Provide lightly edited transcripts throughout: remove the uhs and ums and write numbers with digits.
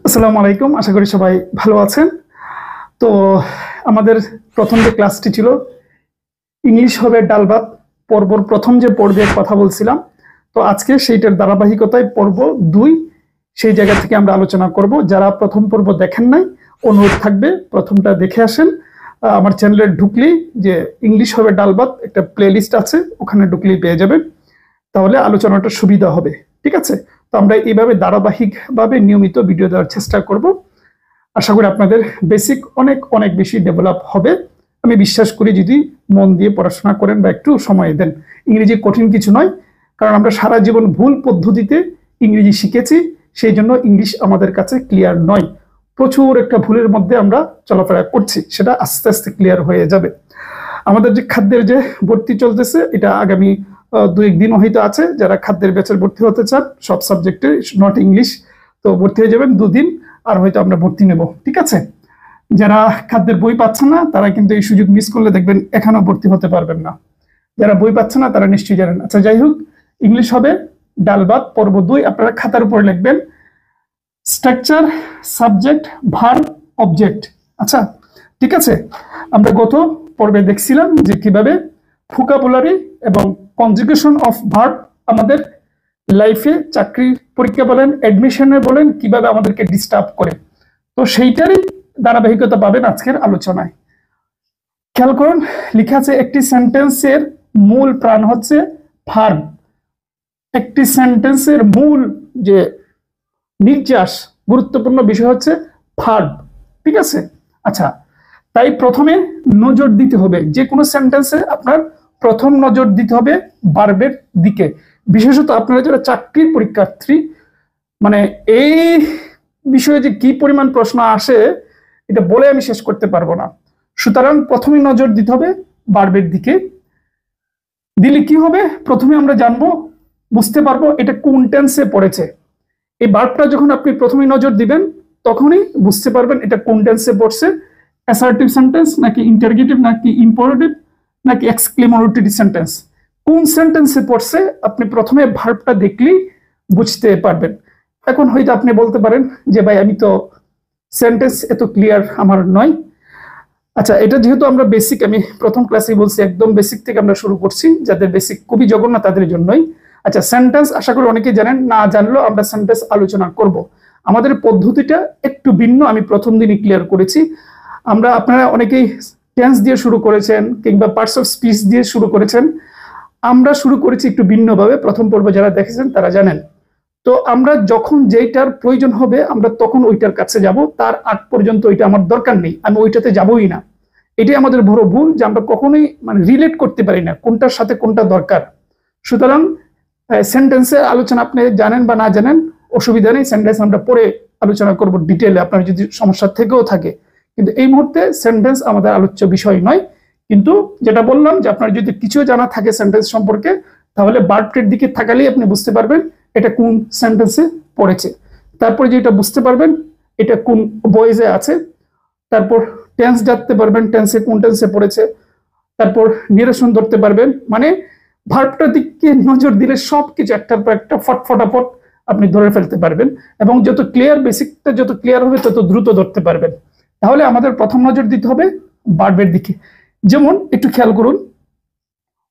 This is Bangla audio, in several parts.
আসসালামু আলাইকুম, আশা করি সবাই ভালো আছেন। তো আমাদের প্রথম যে ক্লাসটি ছিল ইংলিশ হবে ডাল ভাত পর্বর প্রথম যে পর্বের কথা বলছিলাম, তো আজকে সেইটার ধারাবাহিকতায় পর্ব 2 সেই জায়গা থেকে আমরা আলোচনা করব। যারা প্রথম পর্ব দেখেন নাই, অনুরোধ থাকবে প্রথমটা দেখে আসেন। আমার চ্যানেলে ঢুকলেই যে ইংলিশ হবে ডাল ভাত একটা প্লেলিস্ট আছে, ওখানে ঢুকলেই পেয়ে যাবেন, তাহলে আলোচনাটা সুবিধা হবে। ঠিক আছে, তো আমরা এইভাবে ধারাবাহিকভাবে নিয়মিত ভিডিও দেওয়ার চেষ্টা করব। আশা করি আপনাদের বেসিক অনেক অনেক বেশি ডেভেলপ হবে। আমি বিশ্বাস করি যদি মন দিয়ে পড়াশোনা করেন বা একটু সময় দেন। ইংরেজি কঠিন কিছু নয়, কারণ আমরা সারা জীবন ভুল পদ্ধতিতে ইংরেজি শিখেছি, সেই জন্য ইংলিশ আমাদের কাছে ক্লিয়ার নয়। প্রচুর একটা ভুলের মধ্যে আমরা চলাফেরা করছি, সেটা আস্তে আস্তে ক্লিয়ার হয়ে যাবে। আমাদের যে খাদ্যের যে ভর্তি চলতেছে, এটা আগামী 2-1 দিন হয়তো আছে। যারা খাদ্যের ব্যাচের ভর্তি হতে চান সব সাবজেক্টে, নট ইংলিশ, তো ভর্তি হয়ে যাবেন 2 দিন, আর হয়তো আমরা ভর্তি নেব। ঠিক আছে, যারা খাদ্যের বই পাচ্ছেন না তারা কিন্তু এই সুযোগ মিস করলে দেখবেন এখানেও ভর্তি হতে পারবেন না। যারা বই পাচ্ছেন না তারা নিশ্চয়ই জানেন। আচ্ছা, যাই হোক, ইংলিশ হবে ডাল ভাত পর্ব 2। আপনারা খাতার উপরে লিখবেন স্ট্রাকচার, সাবজেক্ট, ভার্ব, অবজেক্ট। আচ্ছা, ঠিক আছে। আমরা গত পর্বে দেখছিলাম যে কিভাবে ভোকাবুলারি এবং কনজুগেশন অফ ভার্ব আমাদের লাইফে, চাকরির পরীক্ষা বলেন, অ্যাডমিশনে বলেন, কিভাবে আমাদেরকে ডিস্টার্ব করে। তো সেইটারই ধারাবাহিকতা পাবেন আজকের আলোচনায়। খেয়াল করুন, লেখা আছে একটি সেন্টেন্সের মূল প্রাণ হচ্ছে ভার্ব। একটি সেন্টেন্সের মূল যে নির্যাস, গুরুত্বপূর্ণ বিষয় হচ্ছে ভার্ব। ঠিক আছে, আচ্ছা, তাই প্রথমে নজর দিতে হবে যে কোনো সেন্টেন্সে আপনার প্রথম নজর দিতে হবে ভার্বের দিকে। বিশেষত আপনারা যারা চাকরির পরীক্ষার্থী, মানে এই বিষয়ে যে কি পরিমাণ প্রশ্ন আসে এটা বলে আমি শেষ করতে পারবো না। সুতরাং প্রথমে নজর দিতে হবে ভার্বের দিকে। দিলে কি হবে, প্রথমে আমরা জানবো, বুঝতে পারবো এটা কোন টেন্সে পড়েছে। এই ভার্বটা যখন আপনি প্রথমে নজর দিবেন তখনই বুঝতে পারবেন এটা কোন টেন্সে পড়ছে। অ্যাসার্টিভ সেন্টেন্স নাকি ইন্টারগেটিভ নাকি ইম্পারেটিভ নাকি এক্সক্লেমেটরি সেন্টেন্স, কোন সেন্টেন্সে পড়ছে আপনি প্রথমে ভার্বটা দেখলেই বুঝতে পারবেন। এখন হয়তো আপনি বলতে পারেন যে ভাই আমি তো সেন্টেন্স এত ক্লিয়ার আমার নয়। আচ্ছা, এটা যেহেতু আমরা বেসিক, আমি প্রথম ক্লাসেই বলছি একদম বেসিক থেকে আমরা শুরু করছি, যাদের বেসিক খুবই জঘন্য তাদের জন্যই। আচ্ছা, সেন্টেন্স আশা করি অনেকেই জানেন, না জানলেও আমরা সেন্টেন্স আলোচনা করব। আমাদের পদ্ধতিটা একটু ভিন্ন, আমি প্রথম দিনই ক্লিয়ার করেছি। আপনারা অনেকেই টেন্স দিয়ে শুরু করেছেন কিংবা পার্টস অফ স্পিচ দিয়ে শুরু করেছেন, আমরা শুরু করেছি একটু ভিন্নভাবে। প্রথম পর্ব যারা দেখেছেন তারা জানেন। তো আমরা যখন যেইটার প্রয়োজন হবে আমরা তখন ওইটার কাছে যাব, তার আগ পর্যন্ত ওইটা আমার দরকার নেই, আমি ওইটাতে যাবই না। এটাই আমাদের বড় ভুল, যে আমরা কখনোই রিলেট করতে পারি না কোনটার সাথে কোনটা দরকার। সুতরাং সেন্টেন্সের আলোচনা আপনি জানেন বা না জানেন অসুবিধা নেই, সেন্টেন্স আমরা পরে আলোচনা করব ডিটেলে, আপনার যদি সমস্যা থেকেও থাকে। কিন্তু এই মুহূর্তে সেন্টেন্স আমাদের আলোচ্য বিষয় নয়। কিন্তু যেটা বললাম যে আপনার যদি কিছু জানা থাকে সেন্টেন্স সম্পর্কে, তাহলে ভার্বটির দিকে তাকালেই আপনি বুঝতে পারবেন এটা কোন সেন্টেন্সে পড়েছে। তারপরে যেটা বুঝতে পারবেন এটা কোন বয়েজে আছে। তারপর টেন্স জানতে পারবেন, টেন্সে কোন টেন্সে পড়েছে। তারপর নিরেশন ধরতে পারবেন, মানে ভার্বটার দিকে নজর দিলে সবকিছু একটার পর একটা ফটাফট আপনি ধরে ফেলতে পারবেন। এবং যত ক্লিয়ার, বেসিকটা যত ক্লিয়ার হবে তত দ্রুত ধরতে পারবেন। তাহলে আমাদের প্রথম নজর দিতে হবে ভার্বের দিকে। যেমন একটু খেয়াল করুন,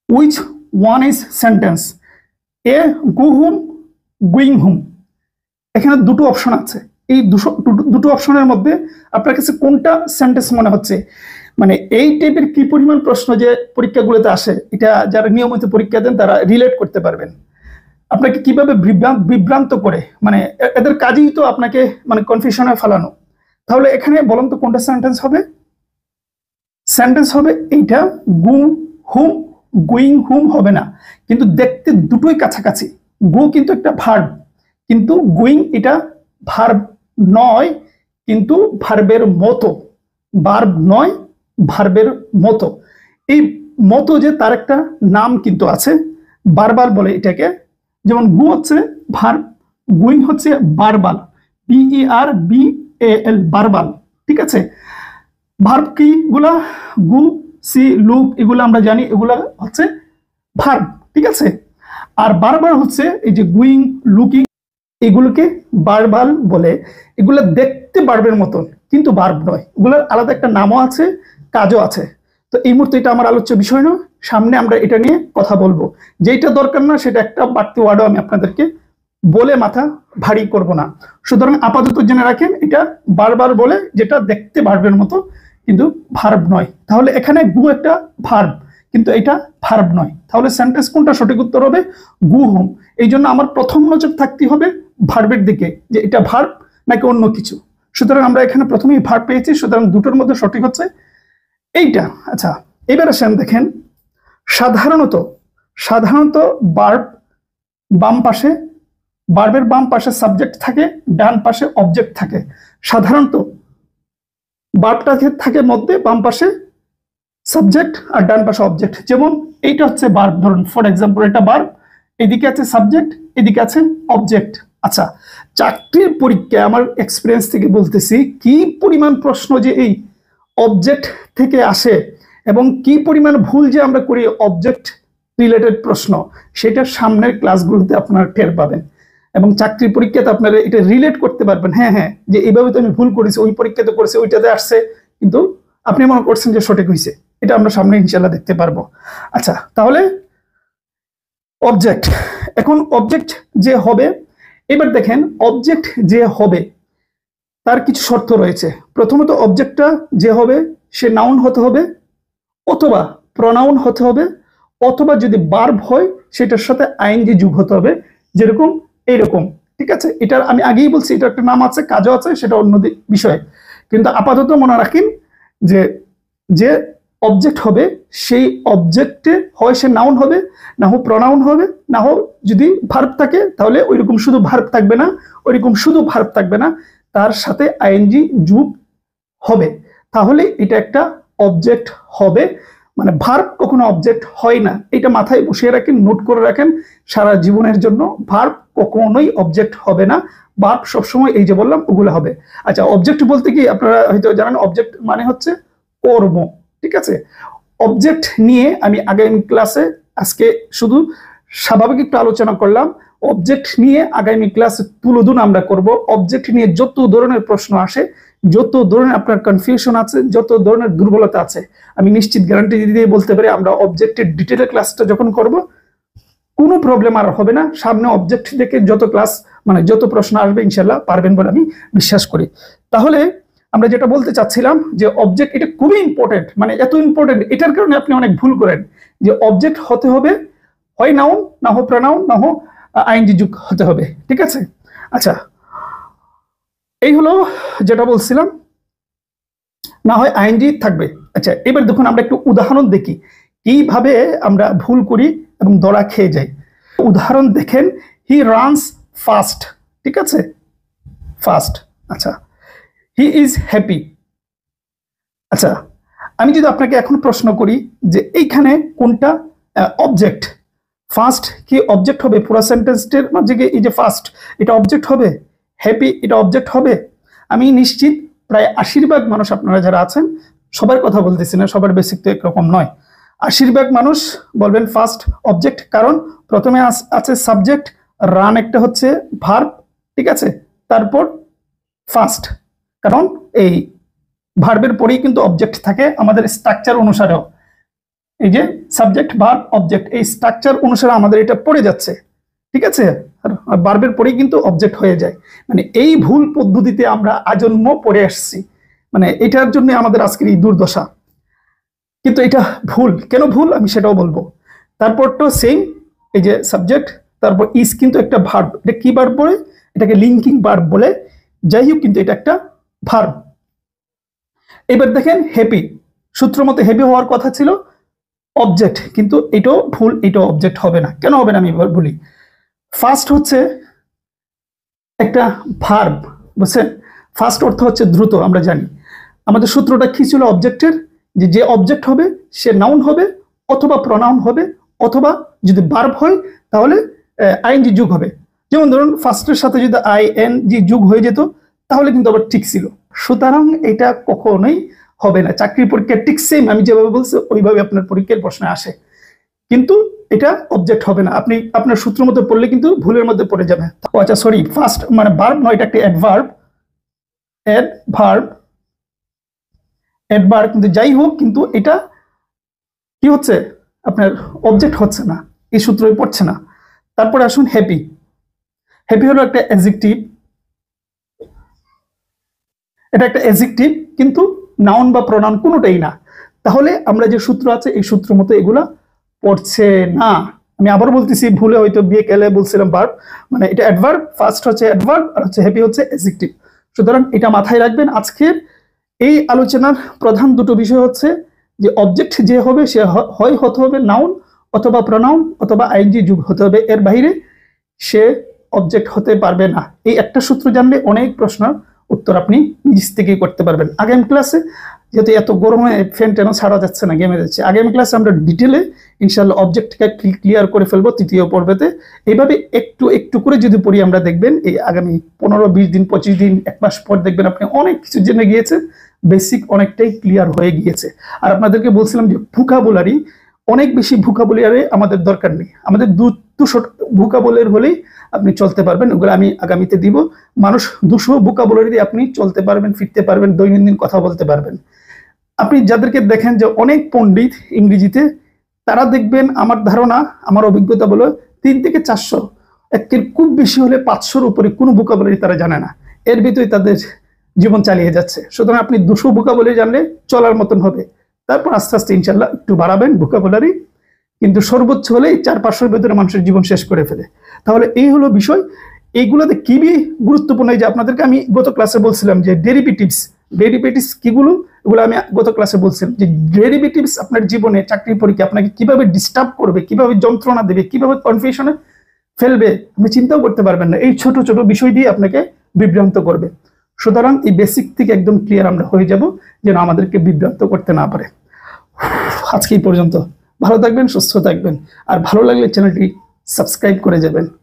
which one is sentence, A go home, going home. এখানে দুটো অপশন আছে, এই দুটো অপশনের মধ্যে আপনার কাছে কোনটা সেন্টেন্স মনে হচ্ছে? মানে এই টাইপের কি পরিমাণ প্রশ্ন যে পরীক্ষাগুলোতে আসে, এটা যারা নিয়মিত পরীক্ষা দেন তারা রিলেট করতে পারবেন। আপনাকে কিভাবে বিভ্রান্ত করে, মানে এদের কাজই তো আপনাকে কনফিউশনে ফেলানো। তাহলে এখানে বলুন তো কোনটা সেন্টেন্স হবে? সেন্টেন্স হবে এইটা, গো হোম, গোয়িং হোম হবে না, কিন্তু দেখতে দুটোই কাছাকাছি। গো কিন্তু একটা ভার্ব, কিন্তু গোয়িং এটা ভার্ব নয়, কিন্তু ভার্বের মতো। ভার্ব নয়, ভার্বের মতো। এই মতো যে তার একটা নাম কিন্তু আছে, বারবার বলে এটাকে। যেমন গো হচ্ছে ভার্ব, গোয়িং হচ্ছে বারবাল, BERBAL, বারবাল। ঠিক আছে, ভার্ব কি গুলা? গো, সি, লুক, এগুলো আমরা জানি, এগুলা হচ্ছে ভার্ব। ঠিক আছে, আর বারবার হচ্ছে এই যে গোয়িং, লুকিং, এগুলোকে বারবাল বলে। এগুলো দেখতে বার্বের মতন কিন্তু বার্ব নয়, এগুলোর আলাদা একটা নামও আছে, কাজও আছে। তো এই মুহূর্তে এটা আমার আলোচ্য বিষয় নয়, সামনে আমরা এটা নিয়ে কথা বলবো। যেটা দরকার না সেটা একটা বাড়তি ওয়ার্ডও আমি আপনাদেরকে বলে মাথা ভারী করব না। সুতরাং আপাতত জেনে রাখেন এটা বারবার বলে যেটা দেখতে বার্বের মতো কিন্তু ভার্ব নয়। তাহলে এখানে গু একটা ভার্ব কিন্তু এটা ভার্ব নয়, তাহলে সেন্টেন্স কোনটা সঠিক উত্তর হবে? গু হোম। এই জন্য আমার প্রথম নজর থাকতে হবে ভার্বের দিকে, যে এটা ভার্ব নাকি অন্য কিছু। সুতরাং আমরা এখানে প্রথমেই ভার্ব পেয়েছি, সুতরাং দুটোর মধ্যে সঠিক হচ্ছে এইটা। আচ্ছা, এবার আসেন দেখেন, সাধারণত সাধারণত বার্ব বাম পাশে, বার্বের বাম পাশে সাবজেক্ট থাকে, ডান পাশে অবজেক্ট থাকে। সাধারণত বার্বটা থাকে মধ্যে, বাম পাশে সাবজেক্ট আর ডান পাশে অবজেক্ট। যেমন এইটা হচ্ছে বার্ব, ধরুন ফর এক্সাম্পল এটা বার্ব, এদিকে আছে সাবজেক্ট, এদিকে আছে অবজেক্ট। আচ্ছা, চাকরির পরীক্ষায় আমার এক্সপিরিয়েন্স থেকে বলতেছি কি পরিমাণ প্রশ্ন যে এই অবজেক্ট থেকে আসে এবং কি পরিমাণ ভুল যে আমরা করি অবজেক্ট রিলেটেড প্রশ্ন, সেটা সামনের ক্লাসগুলোতে আপনারা টের পাবেন এবং চাকরির পরীক্ষাতে আপনারা এটা রিলেট করতে পারবেন। হ্যাঁ, যে এইভাবে তো আমি ভুল করেছি, ওই পরীক্ষাতে করেছি, ওইটাতে আসছে, কিন্তু আপনি মনে করছেন যে সঠিক হয়েছে। এটা আমরা সামনে ইনশাল্লাহ দেখতে পারবো। আচ্ছা, তাহলে অবজেক্ট, এখন অবজেক্ট যে হবে, এবার দেখেন অবজেক্ট যে হবে তার কিছু শর্ত রয়েছে। প্রথমত অবজেক্টটা যে হবে সে নাউন হতে হবে, অথবা প্রনাউন হতে হবে, অথবা যদি বার্ব হয় সেটার সাথে আইএনজি যোগ হতে হবে, যেরকম এইরকম। ঠিক আছে, এটার আমি আগেই বলছি এটা একটা নাম আছে, কাজও আছে, সেটা অন্য বিষয়। কিন্তু আপাতত মনে রাখেন যে যে অবজেক্ট হবে সেই অবজেক্টে হয় সে নাউন হবে, না হোক প্রনাউন হবে, না হোক যদি ভার্ব থাকে তাহলে ওইরকম শুধু ভার্ব থাকবে না, ওইরকম শুধু ভার্ব থাকবে না, তার সাথে আইএনজি যোগ হবে, তাহলে এটা একটা অবজেক্ট হবে। মানে ভার্ব কখনো অবজেক্ট হয় না, এটা মাথায় বসিয়ে রাখেন, নোট করে রাখেন সারা জীবনের জন্য। ভার্ব কখনোই অবজেক্ট হবে না, ভার্ব সবসময় এই যে বললাম ওগুলো হবে। আচ্ছা, অবজেক্ট বলতে কি আপনারা হয়তো জানেন, অবজেক্ট মানে হচ্ছে কর্ম। ঠিক আছে, অবজেক্ট নিয়ে আমি আগামী ক্লাসে, আজকে শুধু স্বাভাবিক একটু আলোচনা করলাম, অবজেক্ট নিয়ে আগামী ক্লাসে তুলোধন আমরা করব। অবজেক্ট নিয়ে যত ধরনের প্রশ্ন আসে, যত ধরনের আপনার কনফিউশন আছে, যত ধরনের দুর্বলতা আছে, আমি নিশ্চিত গ্যারান্টি দিয়ে বলতে পারি আমরা অবজেক্টের ডিটেইল ক্লাসটা যখন করব কোনো প্রবলেম আর হবে না। সামনে অবজেক্ট থেকে যত ক্লাস মানে যত প্রশ্ন আসবে ইনশাল্লাহ পারবেন বলে আমি বিশ্বাস করি। তাহলে আমরা যেটা বলতে চাচ্ছিলাম যে অবজেক্ট এটা খুবই ইম্পর্টেন্ট, মানে এত ইম্পর্টেন্ট এটার কারণে আপনি অনেক ভুল করেন, যে অবজেক্ট হতে হবে হয় নাউন, না হোক প্রনাউন, না হোক আইএনজি যুক্ত হতে হবে। ঠিক আছে, আচ্ছা এই হলো যেটা বলছিলাম, না হয় আইএনজি থাকবে। আচ্ছা, এবার দেখুন আমরা একটু উদাহরণ দেখি কিভাবে আমরা ভুল করি এবং ধরা খেয়ে যাই। উদাহরণ দেখেন, হি রানস ফাস্ট। ঠিক আছে, ফাস্ট। আচ্ছা, হি ইজ হ্যাপি। আচ্ছা, আমি যদি আপনাকে এখন প্রশ্ন করি যে এইখানে কোনটা অবজেক্ট, ফার্স্ট কি অবজেক্ট হবে? পুরো সেন্টেন্সটির মাঝে এই যে ফার্স্ট এটা অবজেক্ট হবে, হ্যাপি এটা অবজেক্ট হবে? আমি নিশ্চিত প্রায় 80% মানুষ আপনারা যারা আছেন, সবার কথা বলতেছি না, সবার বেসিক তো একরকম নয়, 80% মানুষ বলবেন ফার্স্ট অবজেক্ট, কারণ প্রথমে আছে সাবজেক্ট, রান একটা হচ্ছে ভার্ব। ঠিক আছে, তারপর ফার্স্ট, কারণ এই ভার্বের পরেই কিন্তু অবজেক্ট থাকে আমাদের স্ট্রাকচার অনুসারেও। এই যে সাবজেক্ট ভার্ব অবজেক্ট, এই স্ট্রাকচার অনুসারে আমাদের এটা পড়ে যাচ্ছে। ঠিক আছে, ভার্বের পরেই কিন্তু অবজেক্ট হয়ে যায়। মানে এই ভুল পদ্ধতিতে আমরা আজন্ম পড়ে আসছি, মানে এটার জন্য আমাদের আজকের এই দুর্দশা। কিন্তু এটা ভুল, কেন ভুল আমি সেটাও বলবো। তারপর তো সেম, এই যে সাবজেক্ট, তারপর ইজ কিন্তু একটা ভার্ব, এটা কি ভার্ব বলে? এটাকে লিঙ্কিং ভার্ব বলে। যাই হোক, কিন্তু এটা একটা ভার্ব। এবার দেখেন হ্যাপি, সূত্র মতে হ্যাপি হওয়ার কথা ছিল অবজেক্ট, কিন্তু এটাও ভুল, এটাও অবজেক্ট হবে না। কেন হবে না আমি বলি। ফার্স্ট হচ্ছে একটা ভার্ব, বুঝছেন? ফার্স্ট অর্থ হচ্ছে দ্রুত, আমরা জানি। আমাদের সূত্রটা কি ছিল অবজেক্টের, যে যে অবজেক্ট হবে সে নাউন হবে, অথবা প্রনাউন হবে, অথবা যদি ভার্ব হয় তাহলে আইএনজি যোগ হবে। যেমন ধরুন ফার্স্টের সাথে যদি আইএনজি যোগ হয়ে যেত তাহলে কিন্তু আবার ঠিক ছিল। সুতরাং এটা কখনোই হবে না। চাকরির পরীক্ষা ঠিক সেম আমি যেভাবে বলছি ওইভাবে আপনার পরীক্ষার প্রশ্নে আসে, কিন্তু এটা অবজেক্ট হবে না। আপনি আপনার সূত্র মতো পড়লে কিন্তু ভুলের মধ্যে পড়ে যাবে। আচ্ছা সরি, ফার্স্ট মানে ভার্ব নয়, এটা একটা অ্যাডভার্ব। অ্যাডভার্ব কিন্তু যাই হোক, কিন্তু এটা কি হচ্ছে, আপনার অবজেক্ট হচ্ছে না, এই সূত্রই পড়ছে না। তারপরে আসুন হ্যাপি। হ্যাপি হলো একটা অ্যাডজেক্টিভ, এটা একটা অ্যাডজেক্টিভ, কিন্তু নাউন বা প্রোনাউন কোনোটাই না। তাহলে আমরা যে সূত্র আছে এই সূত্র মতো এগুলা পড়ছে না। আমি আবার বলতেছি, ভুলে হয়তো বিয়ে কেলে বলছিলাম ভার্ব, মানে এটা অ্যাডভার্ব, ফার্স্ট হচ্ছে অ্যাডভার্ব আর হচ্ছে হ্যাপি হচ্ছে অ্যাডজেক্টিভ। সুতরাং এটা মাথায় রাখবেন। আজকের এই আলোচনার প্রধান দুটো বিষয় হচ্ছে যে অবজেক্ট যে হবে সে হয় হতে হবে নাউন অথবা প্রোনাউন অথবা আইএনজি যুগ হতে হবে, এর বাইরে সে অবজেক্ট হতে পারবে না। এই একটা সূত্র জানলে অনেক প্রশ্ন উত্তর আপনি নিজ থেকেই করতে পারবেন। আগামী ক্লাসে, যেহেতু এত গরমে ফ্যান টেন ছাড়া যাচ্ছে না, গেমে যাচ্ছে, আগামী ক্লাসে আমরা ডিটেলে ইনশাল্লাহ অবজেক্টকে ক্লিয়ার করে ফেলবো তৃতীয় পর্বেতে। এইভাবে একটু একটু করে যদি পড়ি আমরা, দেখবেন এই আগামী 15-20 দিন 25 দিন 1 মাস পর দেখবেন আপনি অনেক কিছু জেনে গিয়েছে, বেসিক অনেকটাই ক্লিয়ার হয়ে গিয়েছে। আর আপনাদেরকে বলছিলাম যে ভোকাবুলারি, অনেক বেশি ভোকাবুলারি আমাদের দরকার নেই, আমাদের 200 ভোকাবুলারি হলেই আপনি চলতে পারবেন। ওগুলো আমি আগামীতে দিব। মানুষ 200 ভোকাবুলারি দিয়ে আপনি চলতে পারবেন, ফিরতে পারবেন, দৈনন্দিন কথা বলতে পারবেন। আপনি যাদেরকে দেখেন যে অনেক পণ্ডিত ইংরেজিতে, তারা দেখবেন, আমার ধারণা, আমার অভিজ্ঞতা বলে 3 থেকে 400, একের খুব বেশি হলে 500-র উপরে কোনো ভোকাবুলারি তারা জানে না, এর ভিতরে তাদের জীবন চালিয়ে যাচ্ছে। সুতরাং আপনি 200 ভোকাবুলারি জানলে চলার মতন হবে। তারপর আস্তে আস্তে ইনশাল্লাহ একটু বাড়াবেন ভোকাবুলারি, কিন্তু সর্বোচ্চ হলে 400-500-এর ভিতরে মানুষের জীবন শেষ করে ফেলে। তাহলে এই হলো বিষয়। এইগুলোতে কি গুরুত্বপূর্ণ, যে আপনাদেরকে আমি গত ক্লাসে বলছিলাম যে ডেরিভেটিভস কিগুলো, এগুলো আমি গত ক্লাসে বলছিলাম যে ডেরিভেটিভস আপনার জীবনে, চাকরি পরীক্ষা আপনাকে কিভাবে ডিস্টার্ব করবে, কিভাবে যন্ত্রণা দেবে, কিভাবে কনফিউশনে ফেলবে, আপনি চিন্তাও করতে পারবেন না। এই ছোট ছোট বিষয় দিয়ে আপনাকে বিভ্রান্ত করবে। সুতরাং এই বেসিক থেকে একদম ক্লিয়ার আমরা হয়ে যাব, যেন আমাদেরকে বিভ্রান্ত করতে না পারে। আজকে এই পর্যন্ত। ভালো থাকবেন, সুস্থ থাকবেন, আর ভালো লাগলে চ্যানেলটি সাবস্ক্রাইব করে যাবেন।